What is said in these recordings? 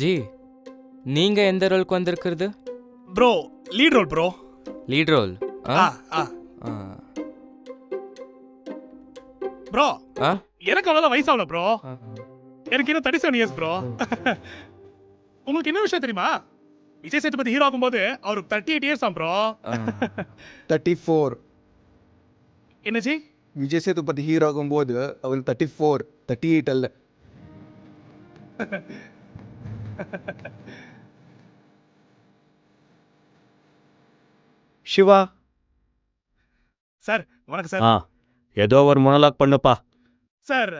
G நீங்க எந்த ரோலுக்கு வந்திருக்கிறது? Bro lead role bro. Lead role. Bro எனக்கு அவ்வளோ வயசாகல ப்ரோ. எனக்கு இன்னும் 37 இயர்ஸ் ப்ரோ. உங்களுக்கு என்ன விஷயம் தெரியுமா? விஜய் சேதுபதி ஹீரோ ஆகும்போது அவருக்கு 38 இயர்ஸ் ஆகும் ப்ரோ. 34. என்ன ஜி? விஜய் சேதுபதி ஹீரோ ஆகும்போது அவருக்கு 34, 38 அல்ல. சிவா சார் வணக்கம் சார். ஏதோ ஒரு மொனலாக் பண்ணுப்பா. சார்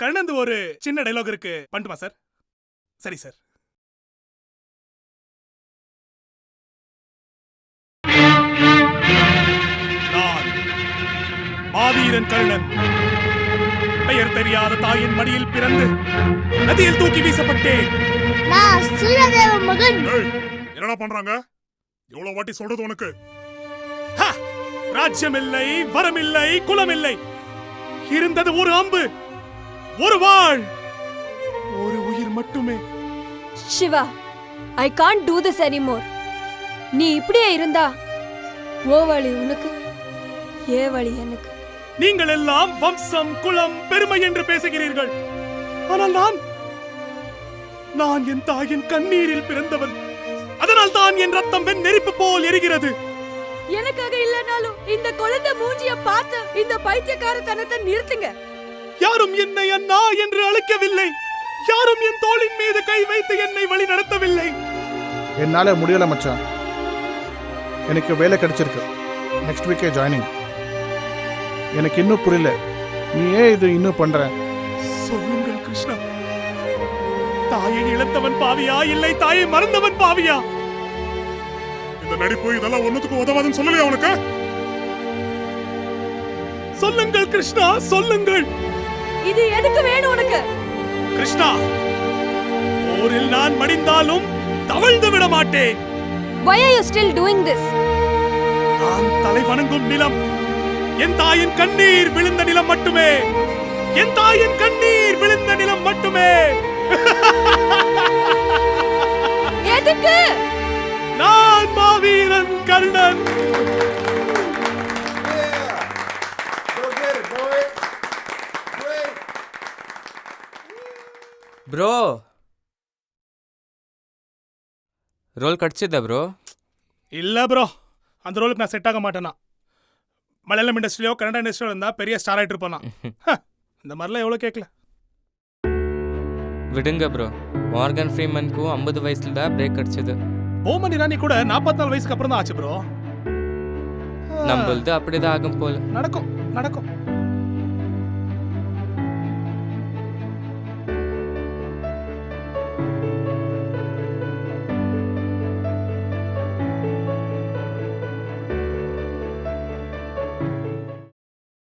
கண்ணந்து ஒரு சின்ன டைலாக் இருக்கு, பண்ணட்டுமா சார்? சரி சார். நான் மாவீரன் கர்ணன், பெயர் தெரியாத தாயின் மடியில் பிறந்து நதியில் தூக்கி வீசப்பட்டேன். நான் சூரியதேவ மகன். என்னடா பண்றாங்க? எவ்வளவு வாட்டி சொல்றது உனக்கு? ராஜ்யம் இல்லை, வரம் இல்லை, குலம் இல்லை. இருந்தது ஒரு அம்பு, ஒரு வாள், ஒரு உயிர் மட்டுமே. Siva, I can't do this anymore. நீ இப்படியே இருந்தா ஓ வழி உனக்கு, ஏ வழி எனக்கு. நீங்கள் எல்லாம் வம்சம், குலம், பெருமை என்று பேசுகிறீர்கள். ஆனால் நான் என் தாயின் கண்ணீரில் பிறந்தவன். அதனால் தான் என் ரத்தம் நெருப்பு போல் எரிகிறது. எனக்காக இல்லனாலும் இந்த குழந்தை மூஞ்சிய பார்த்து இந்த பைத்தியக்காரத்தனத்தை நிறுத்துங்க. யாரும் என்னை அண்ணா என்று அழைக்கவில்லை. யாரும் என் தோளின் மீது கை வைத்து என்னை வழி நடத்தவில்லை. என்னால முடியல மச்சான். எனக்கு வேலை கிடைச்சிருக்கு. நெக்ஸ்ட் வீக்கே ஜாயினிங். எனக்கு இன்னும் புரியல, நீ ஏன் இது இன்னும் பண்ற? சொல்லுங்கள் கிருஷ்ணா, தாயை இழந்தவன் பாவியா இல்லை தாயை மறந்தவன் பாவியா? இந்த நடிப்பு இதெல்லாம் ஒண்ணுத்துக்கு உதவாதுன்னு சொல்லலையா உனக்கு? சொல்லுங்கள் கிருஷ்ணா, சொல்லுங்கள். இது எதுக்கு வேணும் உனக்கு? கிருஷ்ணா, போரில் நான் மடிந்தாலும் தவழ்ந்து விட மாட்டேன். Why are you still doing this? நான் தலை வணங்கும் நிலம் என் தாயின் கண்ணீர் விழுந்த நிலம் மட்டுமே. என் தாயின் கண்ணீர் விழுந்த நிலம் மட்டுமே. எதுக்கு? நான் மாவீரன் கர்ணன். ப்ரோ ரோல் கிடைச்சதா ப்ரோ? இல்ல ப்ரோ, அந்த ரோலுக்கு நான் செட் ஆக மாட்டேனா. மலையாளம் இண்டஸ்ட்ரியிலோ கன்னட இண்டஸ்ட்ரியிலோ இருந்தா பெரிய ஸ்டார் ஆயிட்டு இருப்பானா. இந்த மாதிரிலாம் எவ்வளோ கேட்கல. விடுங்க ப்ரோ, மார்கன் ஃப்ரீமனுக்கும் 50 வயசுல தான் பிரேக் கிடைச்சது. போமன் இரானி கூட 44 வயசுக்கு அப்புறம் தான் ஆச்சு ப்ரோ. நம்மளது அப்படிதான் ஆகும் போல. நடக்கும் நடக்கும்.